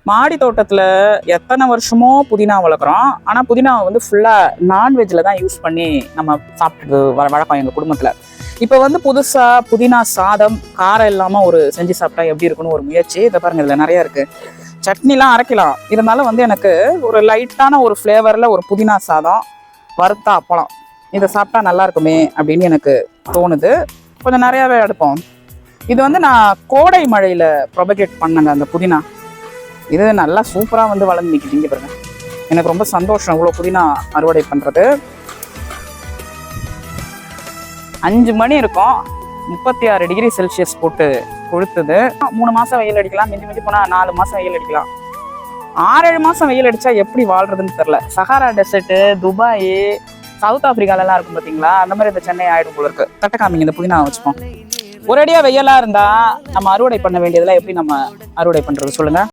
மாடி தோட்டத்தில் எத்தனை வருஷமோ புதினா வளர்க்குறோம். ஆனால் புதினாவை வந்து ஃபுல்லாக நான்வெஜ்ஜில் தான் யூஸ் பண்ணி நம்ம சாப்பிட்டு வழக்கம் எங்கள் குடும்பத்தில். இப்போ வந்து புதுசாக புதினா சாதம் காரம் இல்லாமல் ஒரு செஞ்சு சாப்பிட்டா எப்படி இருக்குன்னு ஒரு முயற்சி. இதை பாருங்க, இதில் நிறையா இருக்குது. சட்னிலாம் அரைக்கலாம், இருந்தாலும் வந்து எனக்கு ஒரு லைட்டான ஒரு ஃப்ளேவரில் ஒரு புதினா சாதம் வறுத்தா அப்பளம் இதை சாப்பிட்டா நல்லா இருக்குமே அப்படின்னு எனக்கு தோணுது. கொஞ்சம் நிறையாவே எடுப்போம். இது வந்து நான் கோடை மழையில் ப்ரொபகேட் பண்ணேங்க அந்த புதினா. இது நல்லா சூப்பராக வந்து வளர்ந்து நிற்கிங்க பாருங்க. எனக்கு ரொம்ப சந்தோஷம் இவ்வளோ புதினா அறுவடை பண்ணுறது. 5 மணி இருக்கும், 36 டிகிரி செல்சியஸ் போட்டு கொளுத்துது. 3 மாதம் வெயில் அடிக்கலாம், மிஞ்சி போனால் 4 மாதம் வெயில் அடிக்கலாம். 6-7 மாதம் வெயில் அடித்தா எப்படி வாழ்றதுன்னு தெரில. சஹாரா டெசர்ட்டு, துபாய், சவுத் ஆஃப்ரிக்காலலாம் இருக்கும் பார்த்தீங்களா, அந்த மாதிரி இந்த சென்னை ஆகிடும் போல இருக்குது. தட்டக்காமிங்க இந்த புதினா வச்சுப்போம். ஒரேடியாக வெயிலாக இருந்தால் நம்ம அறுவடை பண்ண வேண்டியதெல்லாம் எப்படி நம்ம அறுவடை பண்ணுறது சொல்லுங்கள்.